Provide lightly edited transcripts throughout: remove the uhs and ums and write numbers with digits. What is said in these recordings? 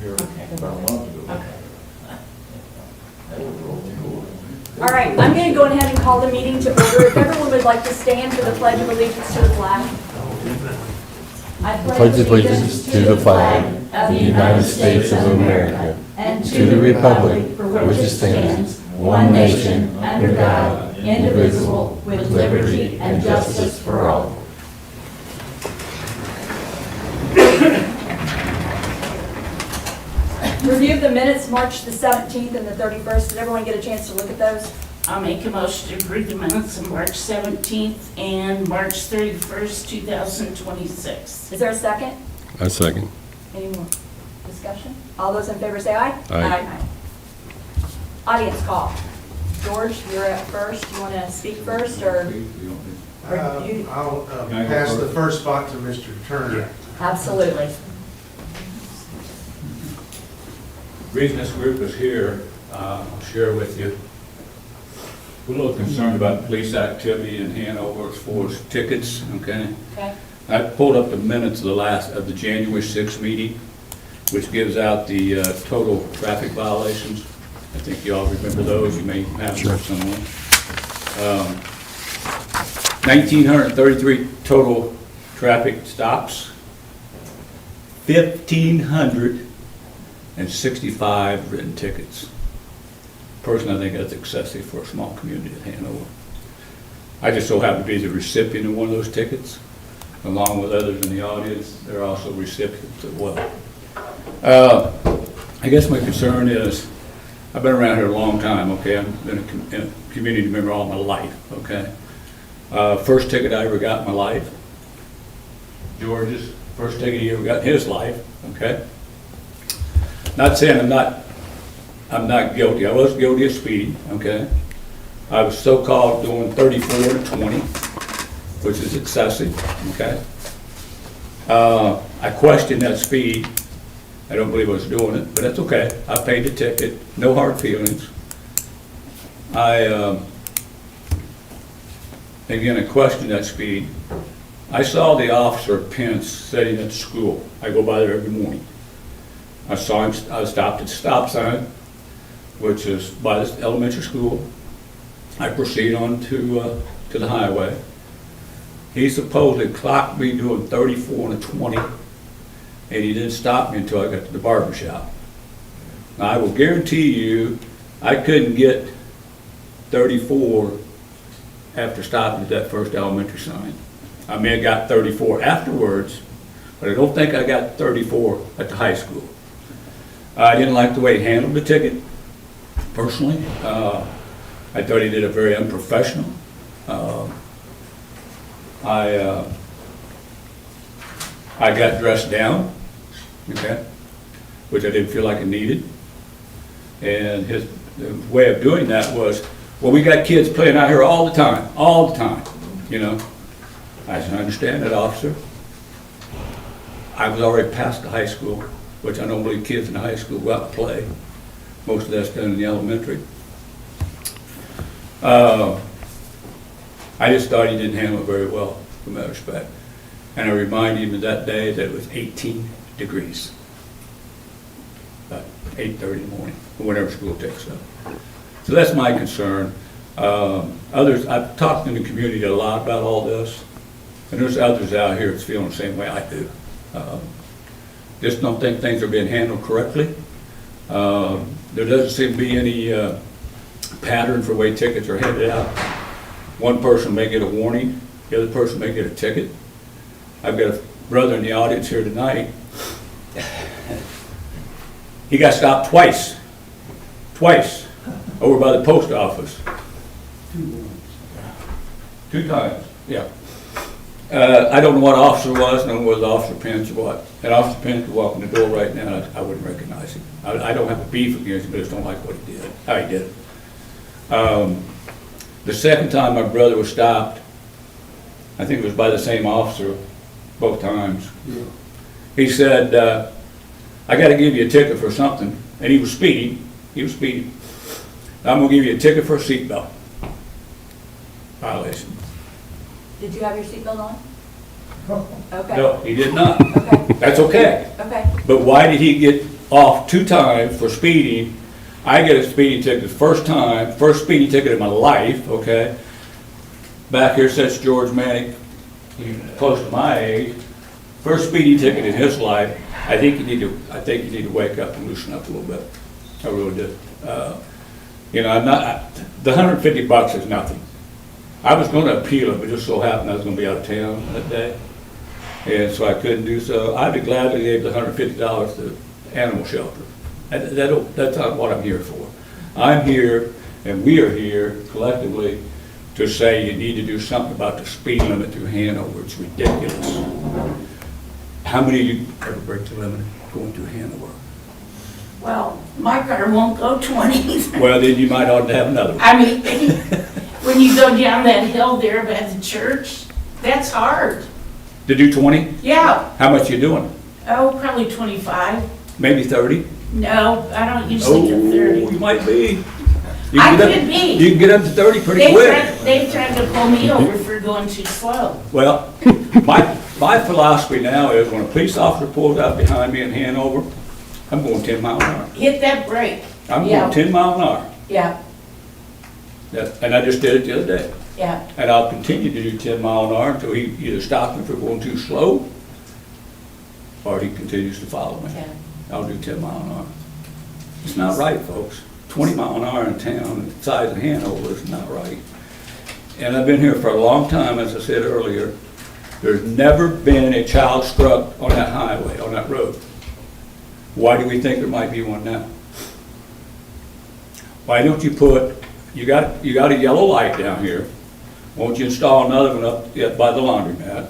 here about a month ago. All right, I'm going to go ahead and call the meeting to order. If everyone would like to stand for the Pledge of Allegiance to the flag. I Pledge allegiance to the flag of the United States of America and to the republic for which it stands, one nation, under God, indivisible, with liberty and justice for all. Review of the minutes, March the 17th and the 31st. Did everyone get a chance to look at those? I'll make a motion to approve the minutes of March 17th and March 31st, 2026. Is there a second? A second. Any more discussion? All those in favor say aye. Aye. Audience call. George, you're up first. You want to speak first, or you? I'll pass the first spot to Mr. Turner. Absolutely. The reason this group is here, I'll share with you. We're a little concerned about police activity in Hanover as far as tickets, okay? Okay. I pulled up the minutes of the January 6th meeting, which gives out the total traffic violations. I think you all remember those, you may have them somewhere. 1,933 total traffic stops, 1,565 written tickets. Personally, I think that's excessive for a small community of Hanover. I just so happen to be the recipient of one of those tickets, along with others in the audience. They're also recipients as well. I guess my concern is, I've been around here a long time, okay? I've been a community member all my life, okay? First ticket I ever got in my life, George's first ticket he ever got in his life, okay? Not saying I'm not guilty. I was guilty of speeding, okay? I was so-called doing 34 to 20, which is excessive, okay? I questioned that speed. I don't believe I was doing it, but that's okay. I paid the ticket, no hard feelings. Again, I questioned that speed. I saw the officer Pence sitting at the school. I go by there every morning. I saw him, I stopped at the stop sign, which is by this elementary school. I proceed on to the highway. He supposedly clocked me doing 34 and a 20, and he didn't stop me until I got to the barber shop. Now, I will guarantee you, I couldn't get 34 after stopping at that first elementary sign. I may have got 34 afterwards, but I don't think I got 34 at the high school. I didn't like the way he handled the ticket, personally. I thought he did it very unprofessional. I got dressed down, okay, which I didn't feel like I needed. And his way of doing that was, well, we got kids playing out here all the time, you know. I said, I understand that, officer. I was already past the high school, which I don't believe kids in the high school go out and play. Most of that's done in the elementary. I just thought he didn't handle it very well, in that respect. And I reminded him of that day that it was 18 degrees. About 8:30 in the morning, or whenever school takes up. So that's my concern. Others, I've talked in the community a lot about all this, and there's others out here that's feeling the same way I do. Just don't think things are being handled correctly. There doesn't seem to be any pattern for the way tickets are handed out. One person may get a warning, the other person may get a ticket. I've got a brother in the audience here tonight. He got stopped twice, over by the post office. 2 times, yeah. I don't know what officer it was, I don't know whether it was Officer Pence or what. And Officer Pence could walk in the door right now, I wouldn't recognize him. I don't have a beef against him, but I just don't like what he did, how he did it. The second time my brother was stopped, I think it was by the same officer both times. Yeah. He said, I got to give you a ticket for something. And he was speeding. I'm going to give you a ticket for a seatbelt violation. Did you have your seatbelt on? Okay. No, he did not. Okay. That's okay. Okay. But why did he get off 2 times for speeding. I get a speeding ticket the first speeding ticket in my life, okay? Back here sits George Manick, he's close to my age. First speeding ticket in his life. I think you need to wake up and loosen up a little bit. I really do. You know, the $150 is nothing. I was gonna appeal it, but just so happened I was gonna be out of town that day. And so I couldn't do so. I'd be glad to give the $150 to animal shelter. That's not what I'm here for. I'm here, and we are here collectively to say you need to do something about the speed limit through Hanover. It's ridiculous. How many of you ever break the limit going through Hanover? Well, my car won't go 20. Well, then you might ought to have another one. I mean, when you go down that hill there by the church, that's hard. To do 20? Yeah, How much you doing? oh, probably 25. Maybe 30? No, I don't usually get You 30. might be. You I can get up- could be. You can get up to 30 pretty quick. They tried to pull me over for going too slow. Well, my philosophy now is when a police officer pulls out behind me in Hanover, I'm going 10 miles an hour. Hit that brake. I'm Yeah. going 10 miles an hour. Yeah, And I just did it the other day. yeah. And I'll continue to do 10 miles an hour until he either stops me for going too slow or he continues to follow me. Yeah. I'll do 10 miles an hour. It's not right, folks. 20 miles an hour in town, the size of Hanover, is not right. And I've been here for a long time, as I said earlier. There's never been a child struck on that highway, on that road. Why do we think there might be one now? Why don't you you got a yellow light down here. Won't you install another one up by the laundromat,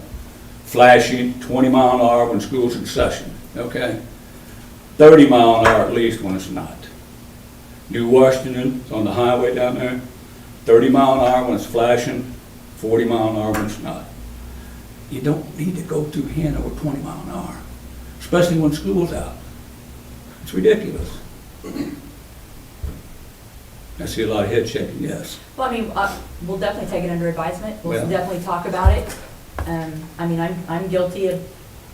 flashing 20 mile an hour when school's in session, okay? 30 mile an hour at least when it's not. New Washington, it's on the highway down there, 30 mile an hour when it's flashing, 40 mile an hour when it's not. You don't need to go through Hanover 20 mile an hour, especially when school's out. It's ridiculous. I see a lot of head shaking, yes. Well, I mean, we'll definitely take it under advisement. We'll Yeah. definitely talk about it. I mean, I'm guilty of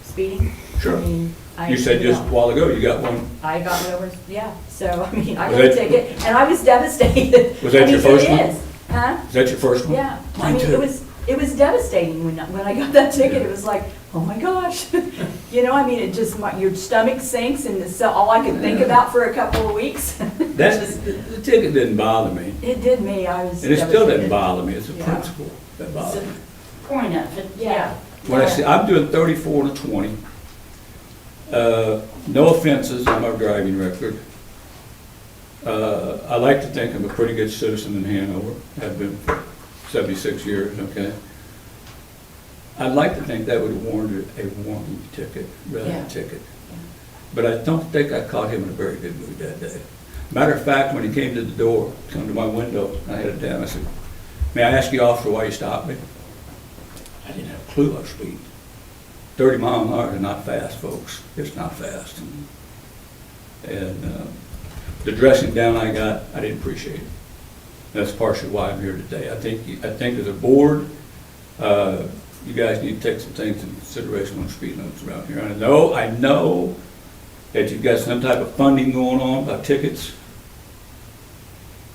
speeding. Sure. I mean, You said just a while ago you got one. I got one over, yeah, so, I mean, I Was got a that- ticket, and I was devastated. Was that I mean, your first it one? is. Huh? Is that your first one? Yeah. I Mine mean, too. it was devastating when I got that ticket. It was like, oh my gosh. You know, I mean, it just, your stomach sinks, and it's all I could think about for a couple of weeks. The ticket didn't bother me. It did me, I was And it still devastated. didn't bother me. It's a Yeah. principle that It's bothers me. the point of it, yeah. When I say, I'm doing 34 and a 20. No offenses on my driving record. I like to think I'm a pretty good citizen in Hanover. Have been for 76 years, okay? I'd like to think that would have warranted a warning ticket rather than Yeah. a ticket. But I don't think I caught him in a very good mood that day. Matter of fact, when he came to the door, come to my window, I had it down, I said, "May I ask you, officer, why you stopped me?" I didn't have a clue I was speeding. 30 miles an hour is not fast, folks. It's not fast. And the dressing down I got, I didn't appreciate it. That's partially why I'm here today. I think as a board, you guys need to take some things into consideration on speed limits around here. I know that you've got some type of funding going on about tickets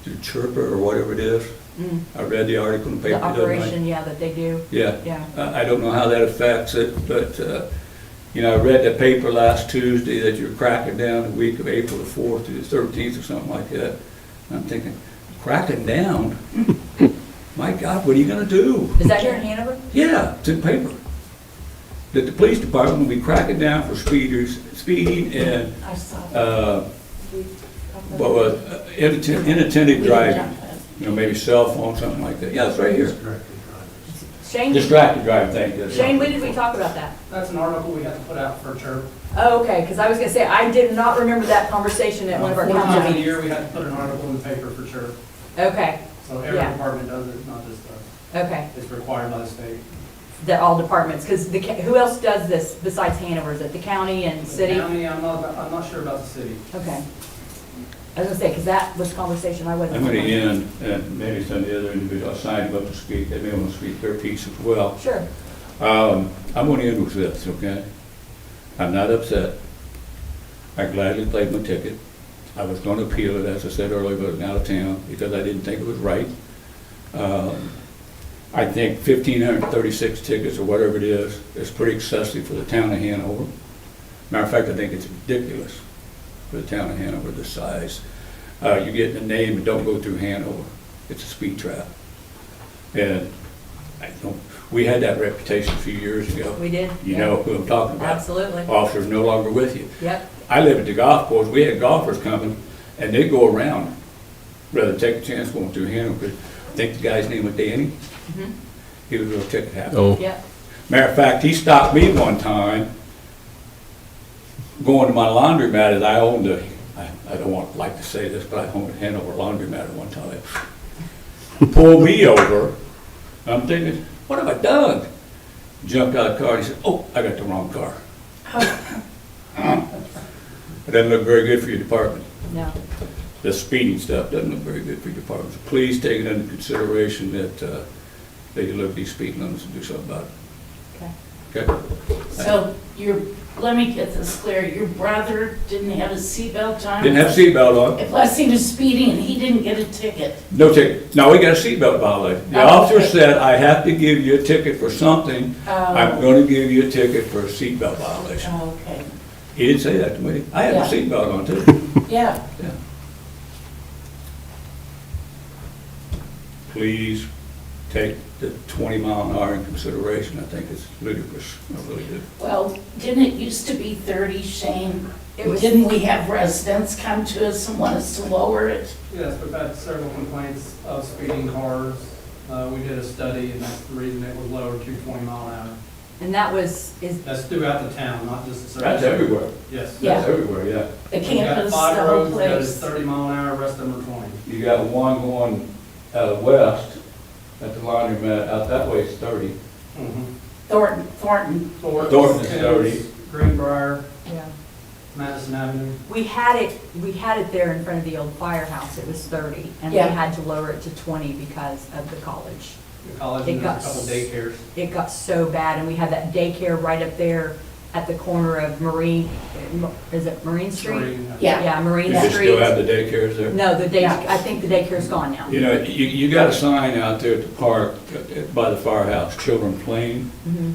through Chirper or whatever it is. Mm. I read the article in the paper The the other night. operation, yeah, that they do, Yeah. yeah. I don't know how that affects it, but, you know, I read the paper last Tuesday that you're cracking down the week of April the 4th to the 13th or something like that. And I'm thinking, cracking down? My God, what are you gonna do? Is that here in Hanover? Yeah, it's in paper. That the police department will be cracking down for speeding and, I saw that. what was, inattentive driving. You know, maybe cell phone, something like that. Yeah, it's right here. Shane, Distracted driving, thank you. Shane, when did we talk about that? That's an article we had to put out for CHIRP. Oh, okay, because I was gonna say, I did not remember that conversation at one of our 4 council times a meetings. year, we had to put an article in the paper for CHIRP. Okay, So every Yeah. department does it, not just us. okay, It's required by the state. that all departments, because who else does this besides Hanover? Is it the county and The city? county, I'm not sure about the city. Okay. I was gonna say, because that was a conversation I wasn't. I'm going to end, and maybe some of the other individuals signed up to speak, they may want to speak their piece as well. Sure, I'm going to end with this, okay? I'm not upset. I gladly paid my ticket. I was going to appeal it, as I said earlier, but I was out of town because I didn't think it was right. I think 1,536 tickets or whatever it is pretty excessive for the town of Hanover. Matter of fact, I think it's ridiculous for the town of Hanover, this size. You get the name and don't go through Hanover. It's a speed trap. And we had that reputation a few years ago. We did. You yeah. know who I'm talking about. Absolutely. Officers no longer with you. Yep. I live at the golf course. We had golfers coming, and they go around rather than take a chance going through Hanover. I think the guy's name was Danny. Mm-hmm. He was a real ticket happy. Oh, Yep. Matter of fact, he stopped me one time going to my laundromat, and I owned I don't like to say this, but I owned a Hanover laundromat at one time. Pulled me over. I'm thinking, what have I done? Jumped out of the car, and he said, oh, I got the wrong car. It doesn't look very good for your department. No. The speeding stuff doesn't look very good for your department. So please take it into consideration that you look at these speed limits and do something about Okay. it. Okay? So let me get this clear, your brother didn't have his seatbelt on? Didn't have a seatbelt on. Plus he was speeding and he didn't get a ticket. No ticket. No, we got a seatbelt violation. The Oh, officer okay. said, I have to give you a ticket for something. I'm Oh, going to give you a ticket for a seatbelt violation. okay, He didn't say that to me. I had a Yeah. seatbelt on too. yeah. Yeah. Please take the 20 mile an hour in consideration. I think it's ludicrous. I really do. Well, didn't it used to be 30, Shane? It was- Didn't we have residents come to us and want us to lower it? Yes, we've had several complaints of speeding cars. We did a study, and that's the reason it was lowered to 20 mile an hour. And that was, That's throughout the town, not just the. That's everywhere. Yes. Yeah. That's everywhere, yeah. The We've got campus, the 5 whole roads that is place. 30 mile an hour, rest of them are 20. You got one going west at the laundromat, out that way it's 30. Thornton, Thornton is 30. Greenbrier, yeah. Madison Avenue. We had it there in front of the old firehouse, it was 30, and we Yeah. had to lower it to 20 because of the college. The college, It and got there's a couple daycares. It got so bad, and we had that daycare right up there at the corner of Marine, is it Marine Street? Marine, Yeah. Yeah, Marine You Street. still have the daycares there? No, the day, Yeah. I think the daycare's gone now. You know, you got a sign out there at the park by the firehouse, children playing. Mhm.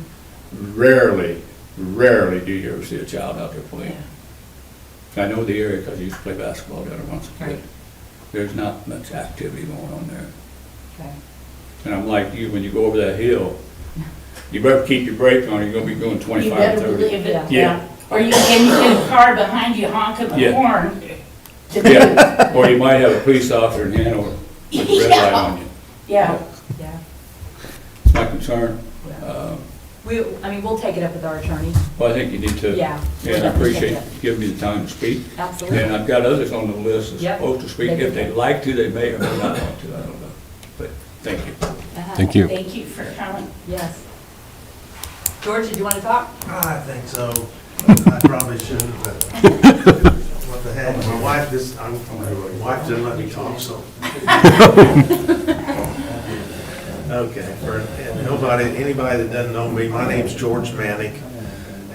Rarely do you ever see a child out there playing. I know the area because I used to play basketball down there once a kid. Right. There's not much activity going on there. Okay. And I'm like you, when you go over that hill, you better keep your brake on, you're gonna be going You 25, better 30. believe it, Yeah. yeah. Or you get a car behind you honking the Yeah. horn. Yeah, or you might have a police officer in Hanover with a red light on you. Yeah, Yeah. It's my concern. Yeah. We'll take it up with our attorney. Well, I think you need to. Yeah. we'll And I definitely take appreciate it up. you giving me the time to speak. Absolutely. And I've got others on the list that's Yep. supposed to speak. They If did. they'd like to, they may or may not want to, I don't know. But thank you. Uh-huh. thank you. thank you for coming. Yes. George, did you want to talk? I think so. I probably shouldn't, but what the heck, my wife my wife didn't let me talk, so. Okay, for anybody that doesn't know me, my name's George Manick,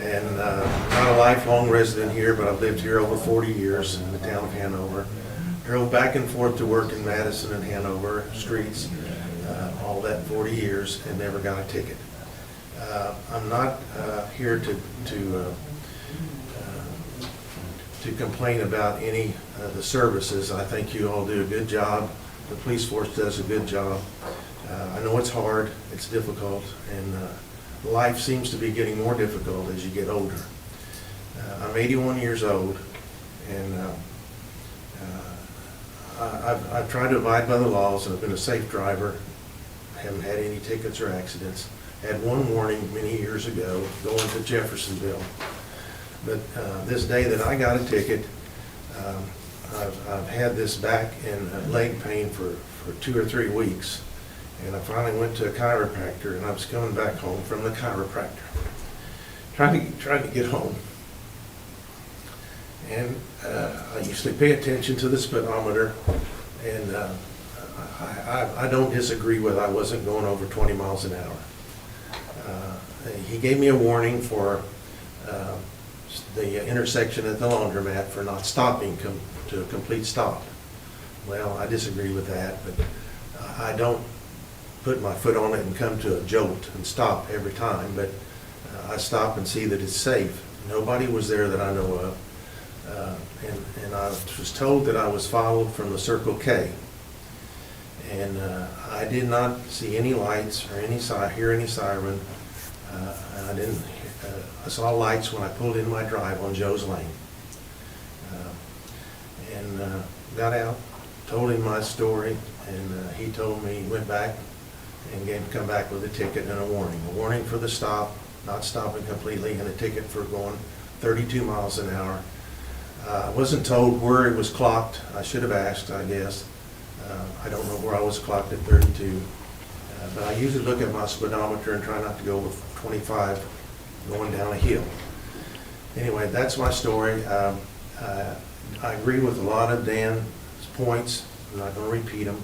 and not a lifelong resident here, but I've lived here over 40 years in the town of Hanover. Drove back and forth to work in Madison and Hanover streets, all that 40 years, and never got a ticket. I'm not here to complain about any of the services. I think you all do a good job. The police force does a good job. I know it's hard, it's difficult, and life seems to be getting more difficult as you get older. I'm 81 years old, and I've tried to abide by the laws, and I've been a safe driver. I haven't had any tickets or accidents. Had one warning many years ago going to Jeffersonville. But this day that I got a ticket, I've had this back and leg pain for 2 or 3 weeks. And I finally went to a chiropractor, and I was coming back home from the chiropractor, trying to get home. And I usually pay attention to the speedometer, and I don't disagree with I wasn't going over 20 miles an hour. He gave me a warning for the intersection at the laundromat for not stopping to a complete stop. Well, I disagree with that, but I don't put my foot on it and come to a jolt and stop every time, but I stop and see that it's safe. Nobody was there that I know of. And I was told that I was followed from the Circle K. And I did not see any lights or hear any siren. I saw lights when I pulled in my drive on Joe's Lane. Got out, told him my story, and he told me, he went back and come back with a ticket and a warning. A warning for the stop, not stopping completely, and a ticket for going 32 miles an hour. I wasn't told where it was clocked. I should have asked, I guess. I don't know where I was clocked at 32. But I usually look at my speedometer and try not to go over 25 going down a hill. Anyway, that's my story. I agree with a lot of Dan's points. I'm not going to repeat them.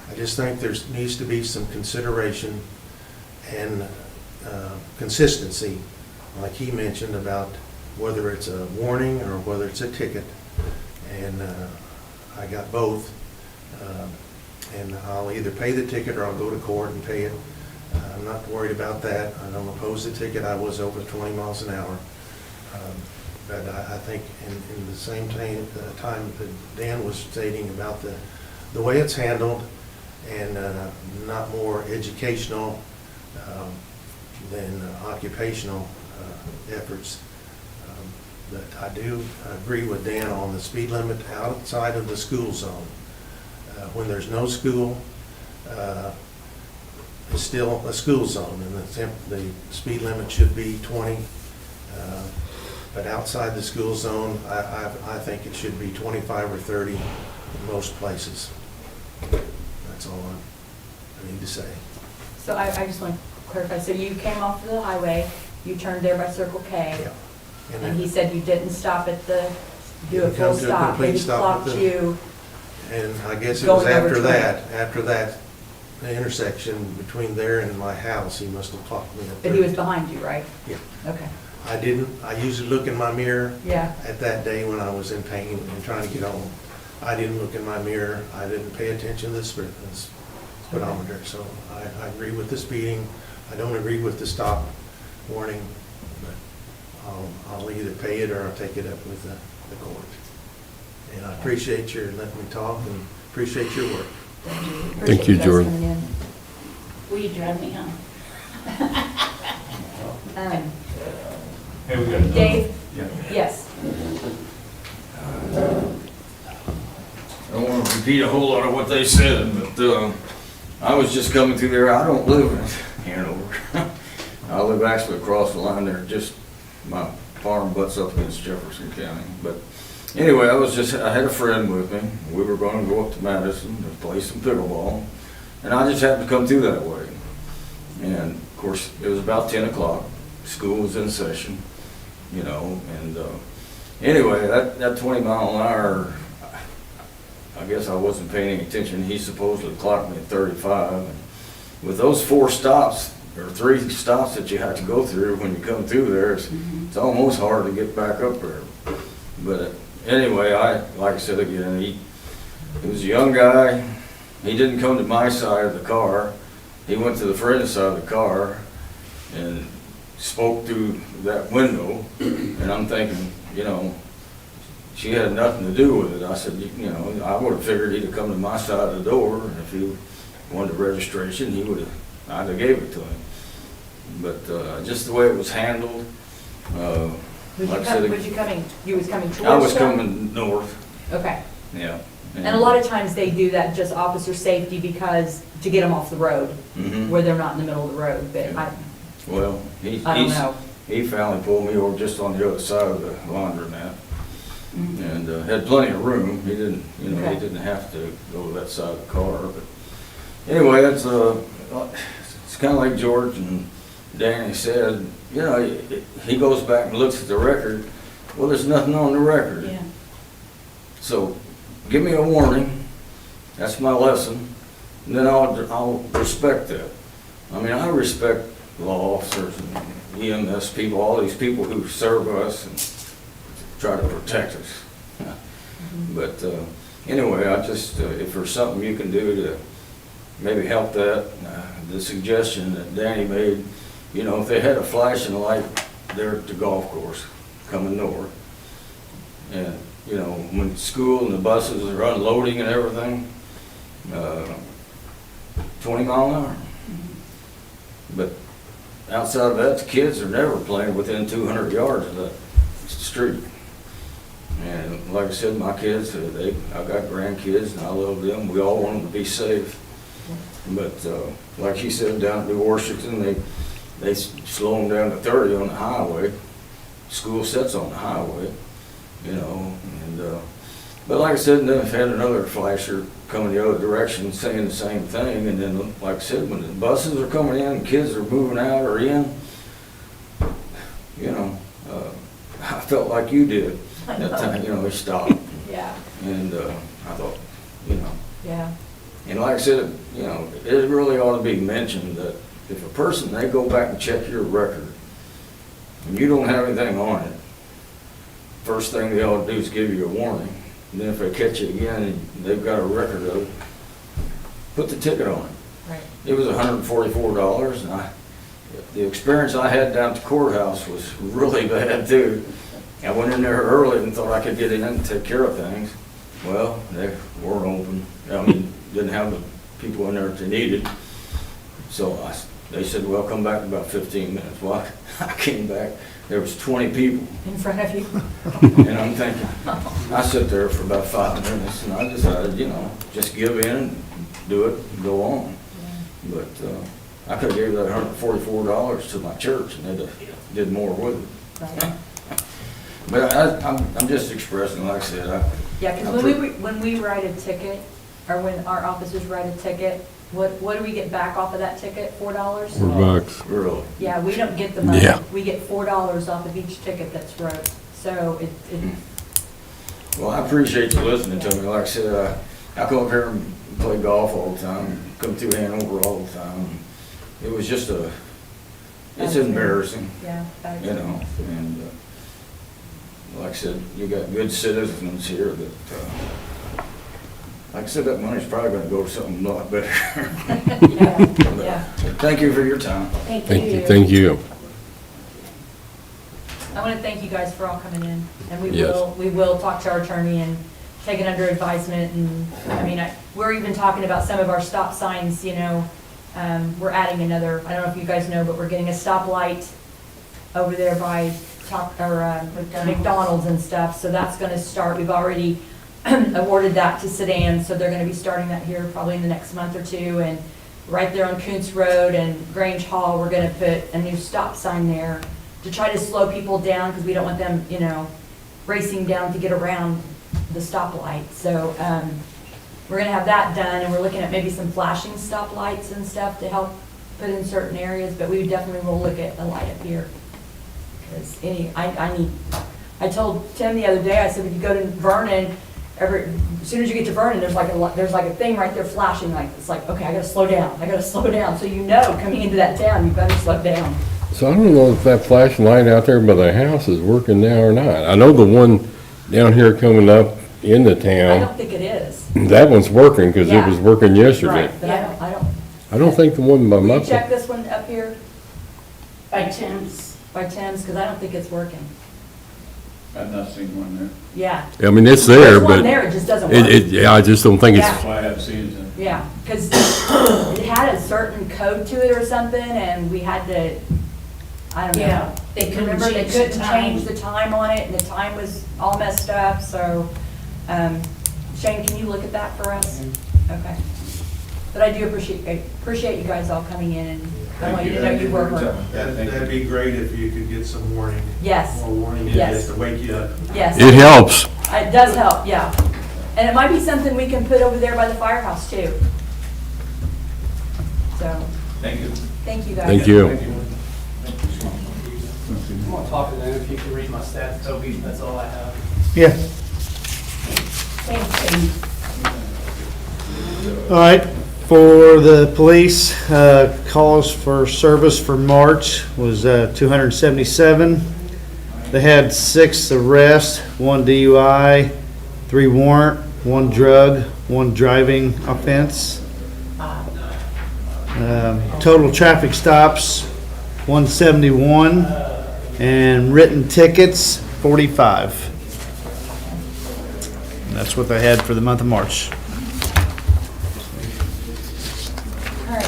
I just think there needs to be some consideration and consistency, like he mentioned, about whether it's a warning or whether it's a ticket. And I got both. And I'll either pay the ticket or I'll go to court and pay it. I'm not worried about that. I don't oppose the ticket. I was over 20 miles an hour. But I think in the same time that Dan was stating about the way it's handled and not more educational than occupational efforts. But I do agree with Dan on the speed limit outside of the school zone. When there's no school, it's still a school zone, and the speed limit should be 20. But outside the school zone, I think it should be 25 or 30 in most places. That's all I need to say. So I just want to clarify, so you came off the highway, you turned there by Circle K, Yeah. and he said you didn't stop at do a Didn't full come to a stop, complete he stop at clocked the- you. And I guess it was Going over after that the intersection between there and my house, he must have clocked me at But he was 30. behind you, right? Yeah. Okay, I usually look in my mirror yeah. at that day when I was in pain and trying to get home. I didn't look in my mirror. I didn't pay attention to the speedometer. So I agree with the speeding. I don't agree with the stop warning, but I'll either pay it or I'll take it up with the court. And I appreciate your letting me talk and appreciate your work. Thank you, Appreciate guys Jordan. coming in. Will you drive me home? Hey, we got. Dave? Yeah. Yes. I don't want to repeat a whole lot of what they said, but I was just coming through there. I don't live in Hanover. I live actually across the line there. Just my farm butts up against Jefferson County. But anyway, I had a friend with me. We were going to go up to Madison to play some pickleball, and I just happened to come through that way. And of course, it was about 10 o'clock. School was in session, you know, and anyway, that 20 mile an hour, I guess I wasn't paying any attention. He supposedly clocked me at 35. And with those 4 stops, or 3 stops that you have to go through when you come through there, it's almost hard to get back up there. But anyway, like I said again, he was a young guy. He didn't come to my side of the car. He went to the friend's side of the car and spoke through that window, and I'm thinking, you know, she had nothing to do with it. I said, you know, I would have figured he'd have come to my side of the door. If he wanted registration, I'd have gave it to him. But just the way it was handled, Was like I said, you was coming towards I was them? coming north, Okay. yeah. And a lot of times they do that just officer safety because, to get them off the road, Mhm. where they're not in the middle of the road, but Yeah. Well, I don't know. he finally pulled me over just on the other side of the laundromat, and had plenty of room. He didn't, you know, he Okay. didn't have to go to that side of the car. But anyway, it's kind of like George and Danny said. You know, he goes back and looks at the record. Well, there's nothing on the record. Yeah. So give me a warning. That's my lesson. And then I'll respect that. I mean, I respect law officers and EMS people, all these people who serve us and try to protect us. But anyway, I just, if there's something you can do to maybe help that, the suggestion that Danny made, you know, if they had a flashing light there at the golf course coming north, and, you know, when school and the buses are unloading and everything, 20 mile an hour. But outside of that, the kids are never playing within 200 yards of that street. And like I said, my kids, I've got grandkids and I love them. We all want them to be safe. But like she said, down at New Washington, they slow them down to 30 on the highway. School sets on the highway, you know. And but like I said, then I've had another flasher coming the other direction saying the same thing. And then, like I said, when the buses are coming in and kids are moving out or in, you know, I felt like you did that time. You know, they stopped. Yeah, And I thought, you know. yeah, And like I said, you know, it really ought to be mentioned that if a person, they go back and check your record, and you don't have anything on it, first thing they ought to do is give you a warning. And then if they catch you again and they've got a record of it, put the ticket on it. right. It was $144, and the experience I had down at the courthouse was really bad too. I went in there early and thought I could get in and take care of things. Well, they weren't open. I mean, didn't have the people in there that they needed. So they said, well, come back in about 15 minutes. Well, I came back, there was 20 people. In front of you. And I'm thinking, I sat there for about 5 minutes and I decided, you know, just give in and do it and go on. But I could have gave that $144 to my church and they'd have did more with it. Right. But I'm just expressing, like I said, Yeah, because when we write a ticket, or when our officers write a ticket, what do we get back off of that ticket? $4? $4. really, Yeah, we don't get the money. Yeah. We get $4 off of each ticket that's wrote. So it well, I appreciate you listening to me. Like I said, I come up here and play golf all the time, come through Hanover all the time. It was just it's embarrassing, yeah. you know, and like I said, you got good citizens here that, like I said, that money's probably gonna go to something a lot better. Yeah, But, yeah. Thank you for your time. Thank you. Thank you. I want to thank you guys for all coming in, and Yes. we will talk to our attorney and take it under advisement, and, I mean, we're even talking about some of our stop signs, you know, we're adding another, I don't know if you guys know, but we're getting a stoplight over there by McDonald's and stuff, so that's gonna start, we've already awarded that to Sedan, so they're gonna be starting that here probably in the next month or two, and right there on Council Road and Grange Hall, we're gonna put a new stop sign there to try to slow people down, because we don't want them, you know, racing down to get around the stoplight. So we're gonna have that done, and we're looking at maybe some flashing stoplights and stuff to help put in certain areas, but we definitely will look at a light up here. Because I told Tim the other day, I said, if you go to Vernon, as soon as you get to Vernon, there's like a thing right there flashing, like, it's like, okay, I gotta slow down, so you know, coming into that town, you better slow down. So I don't know if that flashing light out there by the house is working now or not. I know the one down here coming up in the I town, don't think it is. that one's working because it Yeah. was working yesterday. Right, but I don't. I don't think the one by Will my, you check this one up here By Tim's. by Tim's, because I don't think it's working. I've not seen one there. Yeah. I mean, it's there, There's one but there, it just doesn't work. yeah, I just don't think it's, Yeah. That's why I haven't seen it. Yeah, because it had a certain code to it or something, and we had to, I don't know. Yeah, they couldn't Remember, they change the couldn't time. change the time on it, and the time was all messed up, so, Shane, can you look at that for us? Okay. But I do appreciate you guys all coming in, and I want you to know you were hurt. That'd be great if you could get some warning. Yes, More warning, Yes. just to wake you up. yes. it helps. It does help, yeah. And it might be something we can put over there by the firehouse too. So, Thank you. thank you guys. Thank you. I'm gonna talk to them if you can read my stats, Toby, that's all I have. Thanks, Shane. All right, For the police, calls for service for March was 277. They had 6 arrests, 1 DUI, 3 warrant, 1 drug, 1 driving offense. Total traffic stops, 171, and written tickets, 45. And that's what they had for the month of March. All right,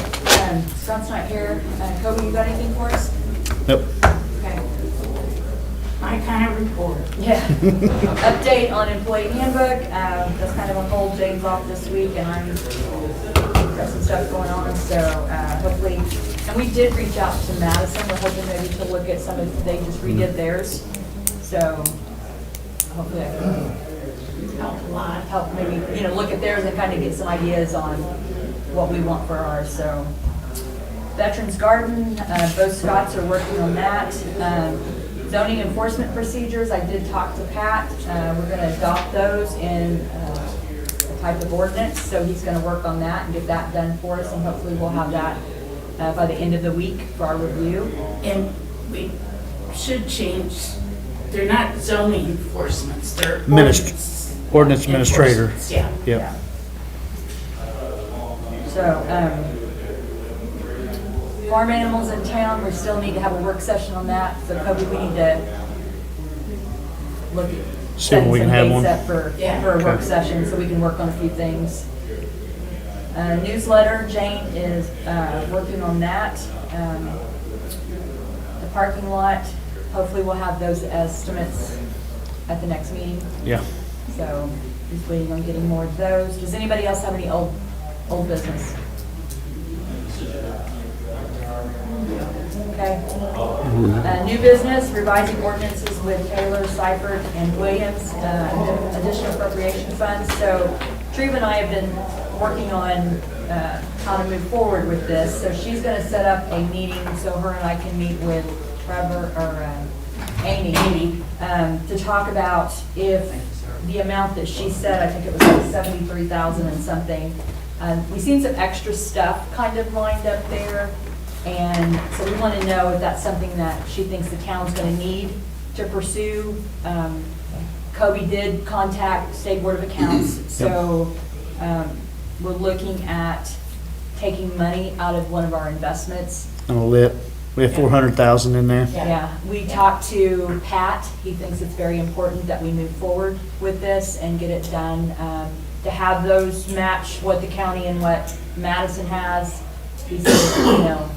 Scott's not here. Kobe, you got anything for us? Nope. Okay. My kind of report. Yeah. Update on employee handbook. That's kind of on hold. Jane's off this week and I'm got some stuff going on, so hopefully, and we did reach out to Madison. We're hoping maybe to look at some of, they just redid theirs. So hopefully I can Helped a lot. help maybe, look at theirs and kind of get some ideas on what we want for ours, so. Veterans Garden, both Scotts are working on that. Zoning enforcement procedures, I did talk to Pat. We're gonna adopt those in a type of ordinance, so he's gonna work on that and get that done for us, and hopefully we'll have that by the end of the week for our review. And we should change, they're not zoning enforcements, they're Ordinance administrator. enforcements, Yeah. Yep. So, farm animals in town, we still need to have a work session on that, so Kobe, we need to look at See when we can have setting some one. dates up for a work session, so we can work on a few things. Newsletter, Jane is working on that. The parking lot, hopefully we'll have those estimates at the next meeting, Yeah. so just waiting on getting more of those. Does anybody else have any old business? Okay. New business, revising ordinances with Taylor, Seifert, and Williams, additional appropriation funds. So Treva and I have been working on how to move forward with this. So she's going to set up a meeting so her and I can meet with Trevor, or Amy, to talk about if the amount that she said, I think it was like 73,000 and something. We've seen some extra stuff kind of lined up there. And so we want to know if that's something that she thinks the town's going to need to pursue. Kobe did contact State Board of Accounts, so we're looking at taking money out of one of our investments. On a lit. We have 400,000 in there. Yeah, we talked to Pat. He thinks it's very important that we move forward with this and get it done. To have those match what the county and what Madison has, he said,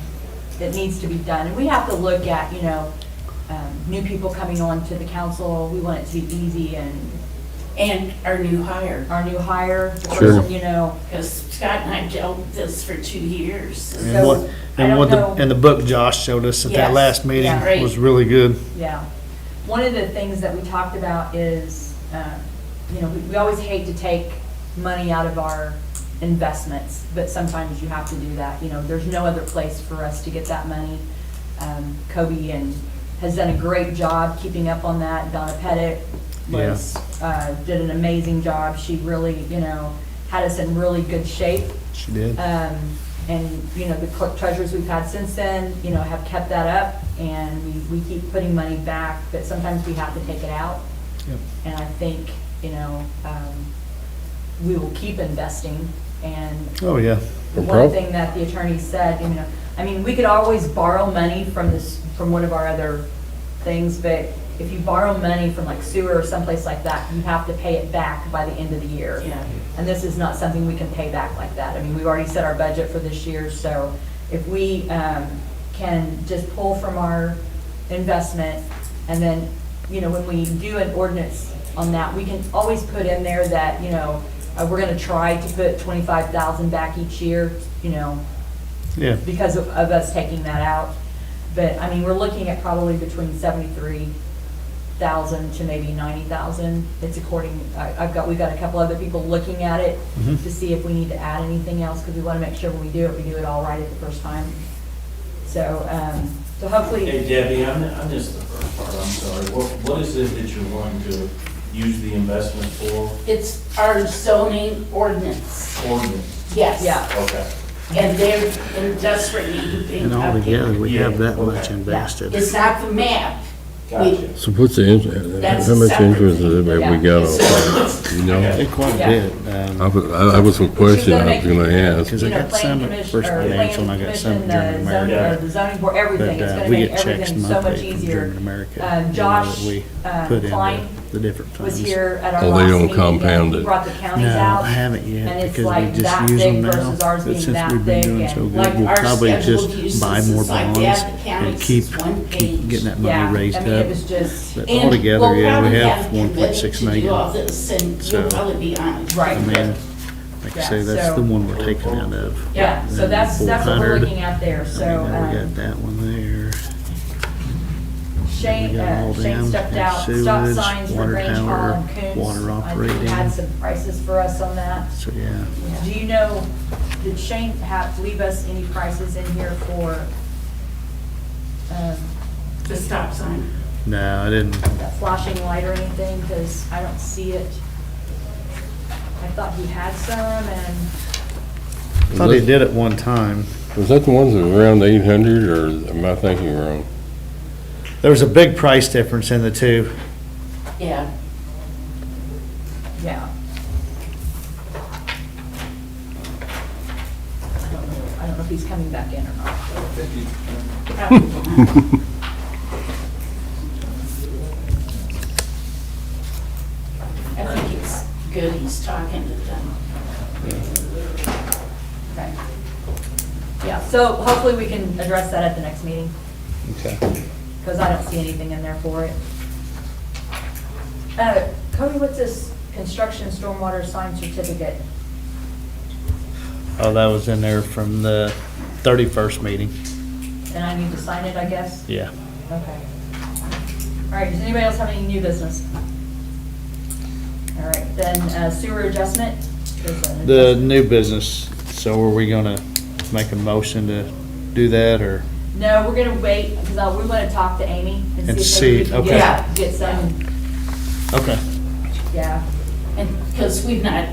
that needs to be done. And we have to look at, new people coming on to the council. We want it to be easy And our new hire, the Sure. person, because Scott and I dealt with this for 2 years. And So, what, I and don't what know. and the book Josh showed us at that Yes. last meeting Yeah. Great. was really good. Yeah. One of the things that we talked about is, we always hate to take money out of our investments, but sometimes you have to do that. There's no other place for us to get that money. Kobe has done a great job keeping up on that. Donna Pettit did an amazing job. She really, had us in really good shape. She did. And, the clerk treasurers we've had since then, have kept that up, and we keep putting money back, but sometimes we have to take it out. Yep. And I think, we will keep investing, and Oh, yeah. the one thing that the attorney said, we could always borrow money from one of our other things, but if you borrow money from like sewer or someplace like that, you have to pay it back by the end of the year. Yeah. And this is not something we can pay back like that. We've already set our budget for this year, so if we can just pull from our investment, and then, when we do an ordinance on that, we can always put in there that, we're gonna try to put 25,000 back each year, Yeah. because of us taking that out. But, we're looking at probably between 73,000 to maybe 90,000. It's according, we've got a couple other people looking at it Mhm. to see if we need to add anything else, because we want to make sure when we do it all right at the first time. So, so hopefully, Hey Debbie, I missed the first part, I'm sorry. What is it that you're wanting to use the investment for It's our zoning ordinance, ordinance? yes. Yeah. Okay. And they're in desperate need of being And updated. altogether, we have Yeah, that much okay. invested. It's not the map. Gotcha. So what's the interest, That's how much separate. interest have we got on So that? it's- You know? Quite a Yeah. bit. I was a question I was gonna ask. Because I You know, got planning some at commission, First or Financial, and I planning got some at commission, German zoning, American. or the zoning board, everything, But it's gonna we make get checks everything so much monthly from easier. German American. you know, Josh, that we put Klein into the different was funds. here at our Oh, last they meeting. don't compound and he it. brought the counties No, out. I haven't yet, And it's because like we that just use big them now. versus ours But being since that we've been big, doing and so like good, we'll our probably scheduled just uses buy more is like bonds that, the and county's keep is one page. getting that Yeah, money raised I mean, it up. was just, But And altogether, we'll yeah, we probably have committed 1.6 to do million. all this, and So- you'll probably be honest. right. I mean, like I Yeah, say, that's so- the one we're taking out of. Yeah, so that's what we're 400. looking at there, so, And then we got that one there. Shane, We got all Shane them, stepped and out, stop sewage, signs for water Grange Hall tower, and Coons. water I think operating. he had some prices for us on that. So, yeah. Do you know, did Shane leave us any prices in here for, The stop sign. No, I didn't. that flashing light or anything, because I don't see it. I thought he had some, and, Thought he did it one time. Was that the ones that were around 800, or am I thinking wrong? There was a big price difference in the two. Yeah. yeah. I don't know if he's coming back in or not. Probably not. I think it's good he's talking to them. Okay. Yeah, so hopefully we can address that at the next meeting, Okay. because I don't see anything in there for it. Cody, what's this construction stormwater sign certificate? Oh, that was in there from the 31st meeting. And I need to sign it, I guess? Yeah. Okay. All right, does anybody else have any new business? All right, then sewer adjustment? There's an The adjustment. new business, so are we gonna make a motion to do that, or? No, we're gonna wait, because we want to talk to Amy And and see see, if maybe we okay. can get some, Okay. yeah. And, because we've not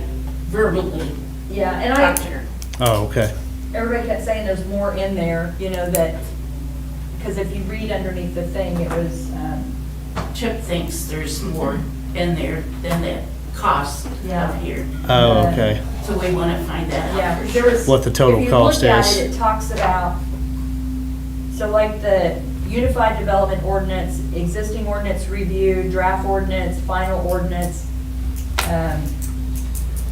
verbally Yeah, and talked to her. Oh, okay. everybody kept saying there's more in there, you know, that, because if you read underneath the thing, it was, Chip thinks there's more in there than the cost Yeah. of here. Oh, okay. So we want to find that yeah, out for there sure. was. What the total cost If you look at is. it, it talks about, so like the Unified Development Ordinance, existing ordinance review, draft ordinance, final ordinance,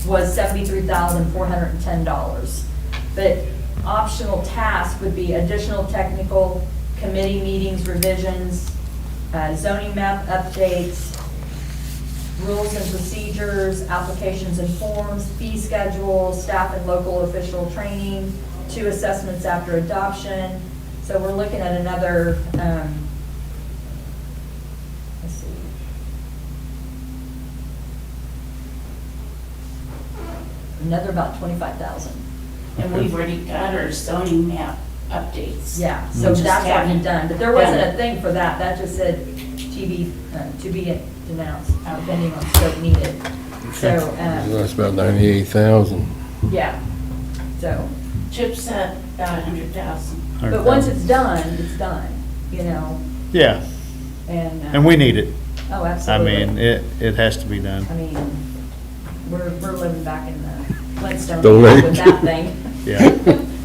was $73,410. But optional task would be additional technical committee meetings, revisions, zoning map updates, rules and procedures, applications and forms, fee schedules, staff and local official training, 2 assessments after adoption. So we're looking at another, let's see. Another about 25,000. And we've already got our zoning map updates. Yeah, so Just that's already haven't done, but there wasn't done a it. thing for that, that just said to be denounced, depending on scope needed. So, That's about 98,000. yeah, so, Chip said about 100,000. but once it's done, you know, Yeah, and. and we need it. Oh, I absolutely. mean, it has to be done. I mean, we're living back in the Flintstone Don't age they? with that thing. Yeah.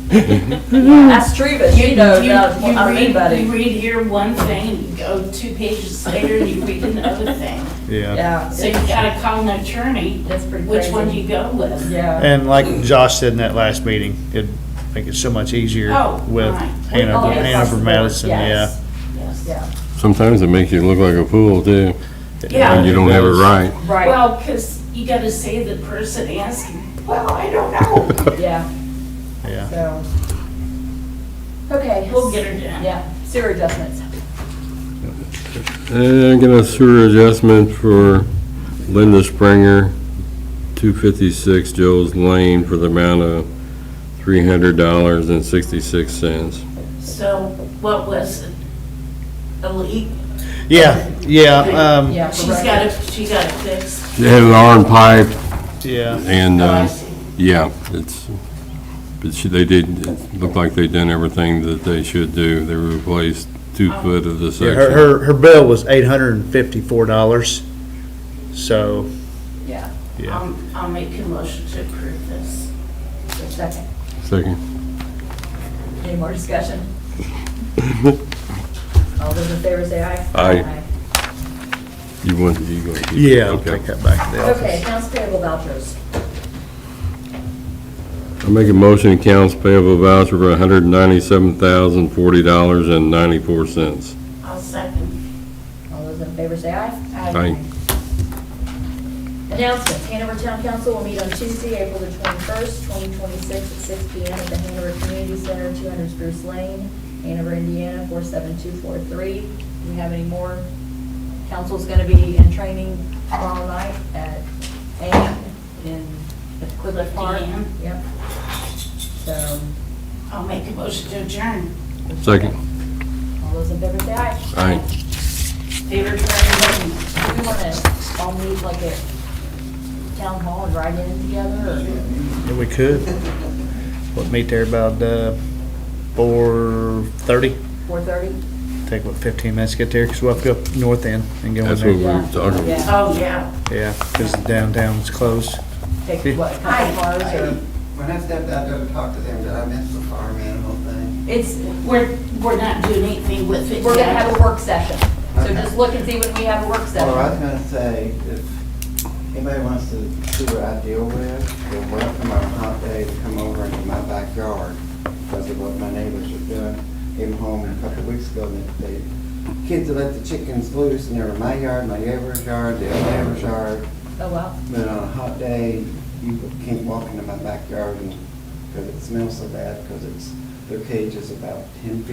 That's true, but you know, out of You anybody. read here one thing, and you go 2 pages later, and you read another thing. Yeah. Yeah, So you gotta call an attorney, that's pretty which crazy. one do you go with? Yeah. And like Josh said in that last meeting, it'd make it so much easier Oh, with right. Hanover, Oh, yes. Hanover Madison, yeah. Yes. Yes. Yeah, Sometimes it makes you look like a fool, too. Yeah. And you don't have it right. right, Well, because you gotta say the person asking, well, I don't know. yeah, Yeah. so. Okay. We'll get her done. Yeah, sewer adjustments. And I got a sewer adjustment for Linda Springer, 256 Joe's Lane, for the amount of $300.66. So what was it? A leak? Yeah, yeah, Yeah, for She record. got it fixed. They had an iron pipe yeah. and, Oh, I see. yeah, they did, it looked like they done everything that they should do. They replaced 2 foot of the Yeah, section. her bill was $854, so, Yeah, yeah. I'll make a motion to approve this. for a second. Second. Any more discussion? All those in favor say aye. Aye. You want to keep Yeah, I'll okay. take that back to the office. Okay, accounts payable vouchers. I make a motion accounts payable voucher for $197,040.94. I'll second. All those in favor say aye. Aye. Announcements, Hanover Town Council will meet on Tuesday, April the 21st, 2026 at 6 PM at the Hanover Community Center, 200 Spruce Lane, Hanover, Indiana, 47243. Do we have any more? Council's going to be in training tomorrow night at 8 at Cliff Park. PM. Yep. So, I'll make a motion to adjourn. Second. all those in favor say aye. Aye. Favorite meeting. Do we want to all meet like at town hall and ride in together, or? Yeah, we could. What, meet there about 4:30? 4:30? Take, what, 15 minutes to get there, because we'll have to go up north end and go in That's what we there. were talking about. Yeah, Oh, yeah. Yeah, because downtown's closed. take what, a couple cars, or? When I stepped out there to talk to them, did I miss the farm animal thing? It's, We're not doing anything with it we're gonna yet. have a work session, so Okay. just look and see when we have a work Well, I was session. gonna say, if anybody wants to see what I deal with, they're welcome on a hot day to come over into my backyard because of what my neighbors are doing. Came home a couple of weeks ago, and the kids had let the chickens loose, and they were in my yard, my neighbor's yard, the other neighbor's yard. Oh, wow. But on a hot day, you can't walk into my backyard because it smells so bad, because their cage is about 10 feet